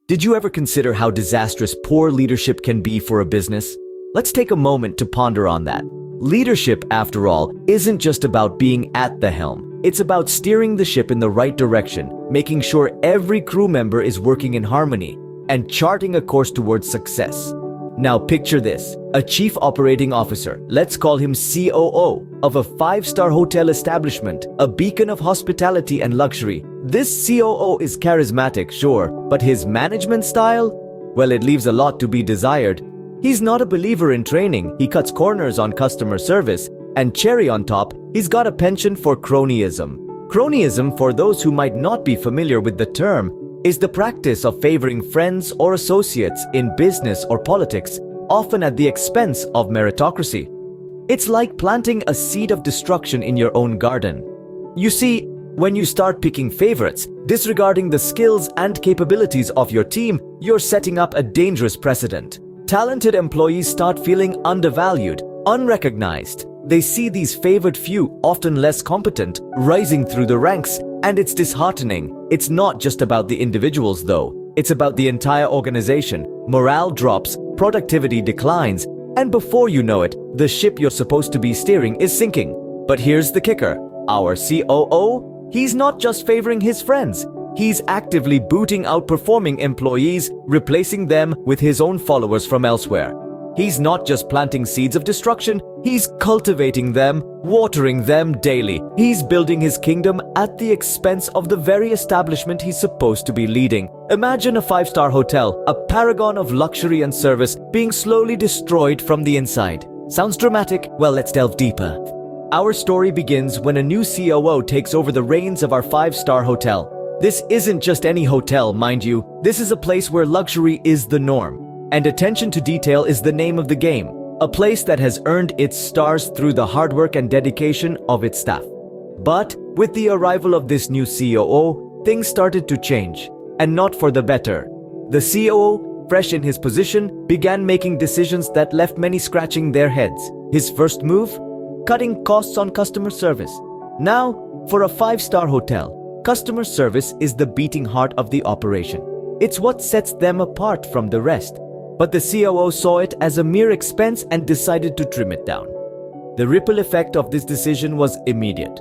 Did you ever consider how disastrous poor leadership can be for a business? Let's take a moment to ponder on that. Leadership, after all, isn't just about being at the helm. It's about steering the ship in the right direction, making sure every crew member is working in harmony, and charting a course towards success. Now picture this, a chief operating officer, let's call him COO, of a 5-star hotel establishment, a beacon of hospitality and luxury. This COO is charismatic, sure, but his management style? Well, it leaves a lot to be desired. He's not a believer in training, he cuts corners on customer service, and cherry on top, he's got a penchant for cronyism. Cronyism, for those who might not be familiar with the term, is the practice of favoring friends or associates in business or politics, often at the expense of meritocracy. It's like planting a seed of destruction in your own garden. You see, when you start picking favorites, disregarding the skills and capabilities of your team, you're setting up a dangerous precedent. Talented employees start feeling undervalued, unrecognized. They see these favored few, often less competent, rising through the ranks, and it's disheartening. It's not just about the individuals though, it's about the entire organization. Morale drops, productivity declines, and before you know it, the ship you're supposed to be steering is sinking. But here's the kicker, our COO, he's not just favoring his friends. He's actively booting out performing employees, replacing them with his own followers from elsewhere. He's not just planting seeds of destruction, he's cultivating them, watering them daily. He's building his kingdom at the expense of the very establishment he's supposed to be leading. Imagine a 5-star hotel, a paragon of luxury and service, being slowly destroyed from the inside. Sounds dramatic? Well, let's delve deeper. Our story begins when a new COO takes over the reins of our 5-star hotel. This isn't just any hotel, mind you. This is a place where luxury is the norm. And attention to detail is the name of the game. A place that has earned its stars through the hard work and dedication of its staff. But with the arrival of this new COO, things started to change. And not for the better. The COO, fresh in his position, began making decisions that left many scratching their heads. His first move? Cutting costs on customer service. Now, for a 5-star hotel, customer service is the beating heart of the operation. It's what sets them apart from the rest. But the COO saw it as a mere expense and decided to trim it down. The ripple effect of this decision was immediate.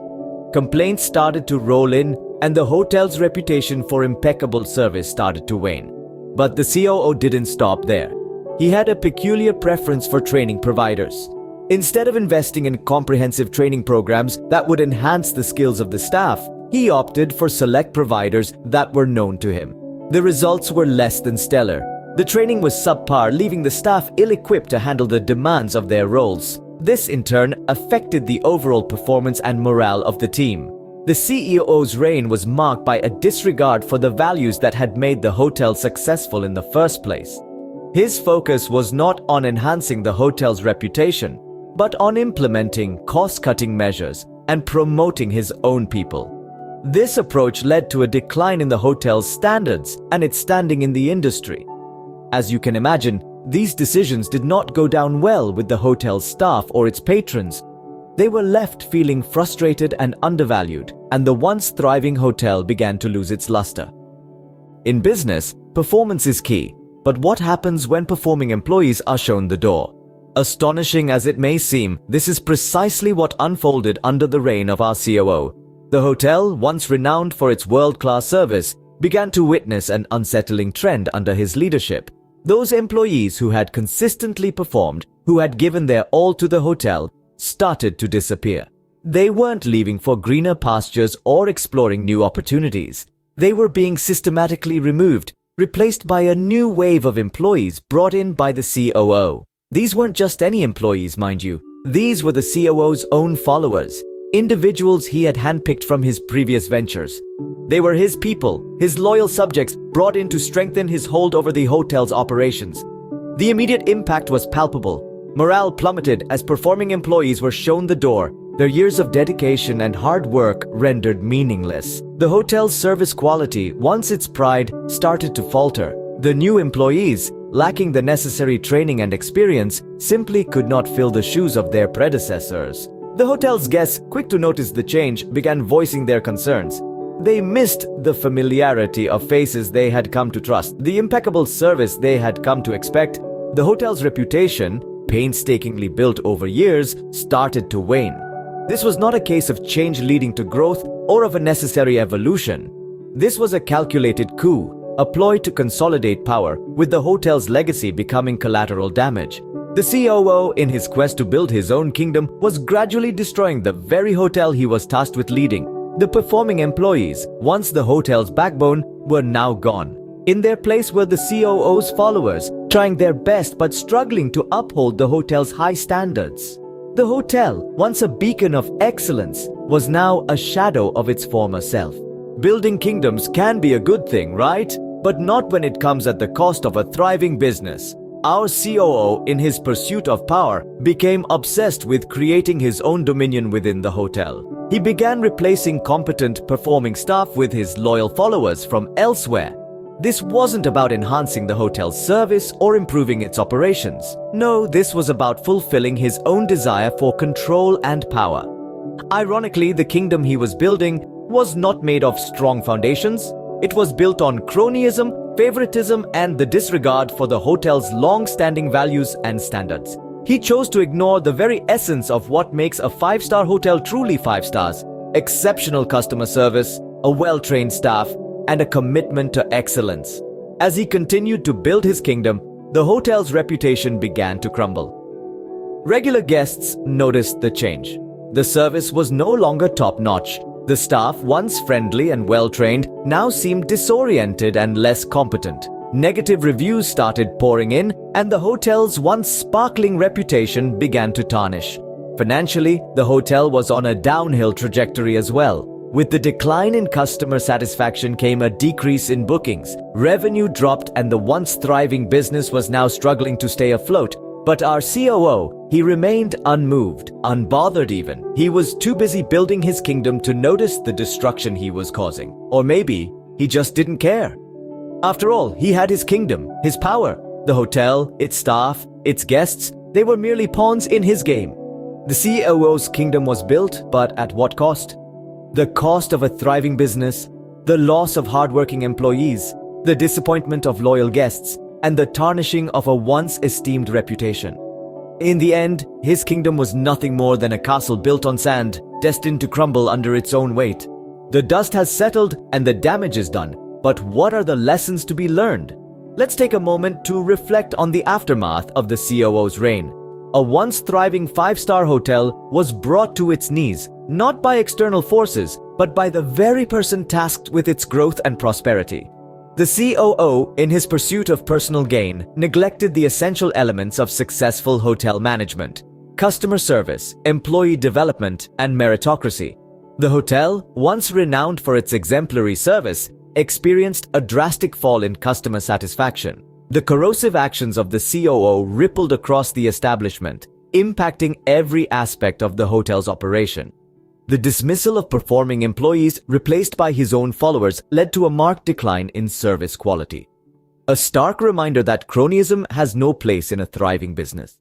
Complaints started to roll in, and the hotel's reputation for impeccable service started to wane. But the COO didn't stop there. He had a peculiar preference for training providers. Instead of investing in comprehensive training programs that would enhance the skills of the staff, he opted for select providers that were known to him. The results were less than stellar. The training was subpar, leaving the staff ill-equipped to handle the demands of their roles. This, in turn, affected the overall performance and morale of the team. The CEO's reign was marked by a disregard for the values that had made the hotel successful in the first place. His focus was not on enhancing the hotel's reputation, but on implementing cost-cutting measures and promoting his own people. This approach led to a decline in the hotel's standards and its standing in the industry. As you can imagine, these decisions did not go down well with the hotel's staff or its patrons. They were left feeling frustrated and undervalued, and the once thriving hotel began to lose its luster. In business, performance is key, but what happens when performing employees are shown the door? Astonishing as it may seem, this is precisely what unfolded under the reign of our COO. The hotel, once renowned for its world-class service, began to witness an unsettling trend under his leadership. Those employees who had consistently performed, who had given their all to the hotel, started to disappear. They weren't leaving for greener pastures or exploring new opportunities. They were being systematically removed, replaced by a new wave of employees brought in by the COO. These weren't just any employees, mind you. These were the COO's own followers, individuals he had handpicked from his previous ventures. They were his people, his loyal subjects brought in to strengthen his hold over the hotel's operations. The immediate impact was palpable. Morale plummeted as performing employees were shown the door, their years of dedication and hard work rendered meaningless. The hotel's service quality, once its pride, started to falter. The new employees, lacking the necessary training and experience, simply could not fill the shoes of their predecessors. The hotel's guests, quick to notice the change, began voicing their concerns. They missed the familiarity of faces they had come to trust, the impeccable service they had come to expect. The hotel's reputation, painstakingly built over years, started to wane. This was not a case of change leading to growth or of a necessary evolution. This was a calculated coup, a ploy to consolidate power, with the hotel's legacy becoming collateral damage. The COO, in his quest to build his own kingdom, was gradually destroying the very hotel he was tasked with leading. The performing employees, once the hotel's backbone, were now gone. In their place were the COO's followers, trying their best but struggling to uphold the hotel's high standards. The hotel, once a beacon of excellence, was now a shadow of its former self. Building kingdoms can be a good thing, right? But not when it comes at the cost of a thriving business. Our COO, in his pursuit of power, became obsessed with creating his own dominion within the hotel. He began replacing competent performing staff with his loyal followers from elsewhere. This wasn't about enhancing the hotel's service or improving its operations. No, this was about fulfilling his own desire for control and power. Ironically, the kingdom he was building was not made of strong foundations. It was built on cronyism, favoritism, and the disregard for the hotel's long-standing values and standards. He chose to ignore the very essence of what makes a five-star hotel truly 5 stars: exceptional customer service, a well-trained staff, and a commitment to excellence. As he continued to build his kingdom, the hotel's reputation began to crumble. Regular guests noticed the change. The service was no longer top-notch. The staff, once friendly and well-trained, now seemed disoriented and less competent. Negative reviews started pouring in, and the hotel's once sparkling reputation began to tarnish. Financially, the hotel was on a downhill trajectory as well. With the decline in customer satisfaction came a decrease in bookings. Revenue dropped and the once thriving business was now struggling to stay afloat. But our COO, he remained unmoved, unbothered even. He was too busy building his kingdom to notice the destruction he was causing. Or maybe he just didn't care. After all, he had his kingdom, his power. The hotel, its staff, its guests, they were merely pawns in his game. The COO's kingdom was built, but at what cost? The cost of a thriving business, the loss of hardworking employees, the disappointment of loyal guests, and the tarnishing of a once esteemed reputation. In the end, his kingdom was nothing more than a castle built on sand, destined to crumble under its own weight. The dust has settled and the damage is done, but what are the lessons to be learned? Let's take a moment to reflect on the aftermath of the COO's reign. A once thriving 5-star hotel was brought to its knees, not by external forces, but by the very person tasked with its growth and prosperity. The COO, in his pursuit of personal gain, neglected the essential elements of successful hotel management: customer service, employee development, and meritocracy. The hotel, once renowned for its exemplary service, experienced a drastic fall in customer satisfaction. The corrosive actions of the COO rippled across the establishment, impacting every aspect of the hotel's operation. The dismissal of performing employees replaced by his own followers led to a marked decline in service quality. A stark reminder that cronyism has no place in a thriving business.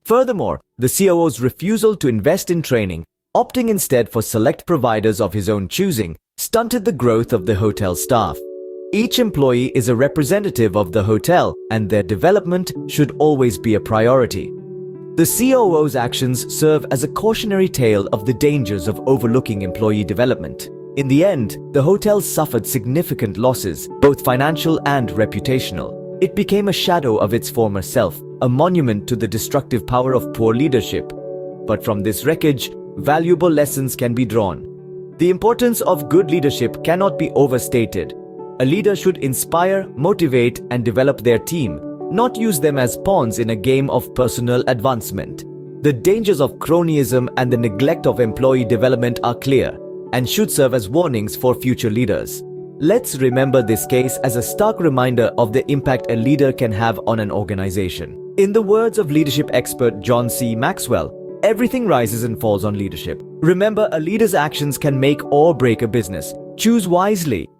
Furthermore, the COO's refusal to invest in training, opting instead for select providers of his own choosing, stunted the growth of the hotel staff. Each employee is a representative of the hotel, and their development should always be a priority. The COO's actions serve as a cautionary tale of the dangers of overlooking employee development. In the end, the hotel suffered significant losses, both financial and reputational. It became a shadow of its former self, a monument to the destructive power of poor leadership. But from this wreckage, valuable lessons can be drawn. The importance of good leadership cannot be overstated. A leader should inspire, motivate, and develop their team, not use them as pawns in a game of personal advancement. The dangers of cronyism and the neglect of employee development are clear and should serve as warnings for future leaders. Let's remember this case as a stark reminder of the impact a leader can have on an organization. In the words of leadership expert John C. Maxwell, everything rises and falls on leadership. Remember, a leader's actions can make or break a business. Choose wisely.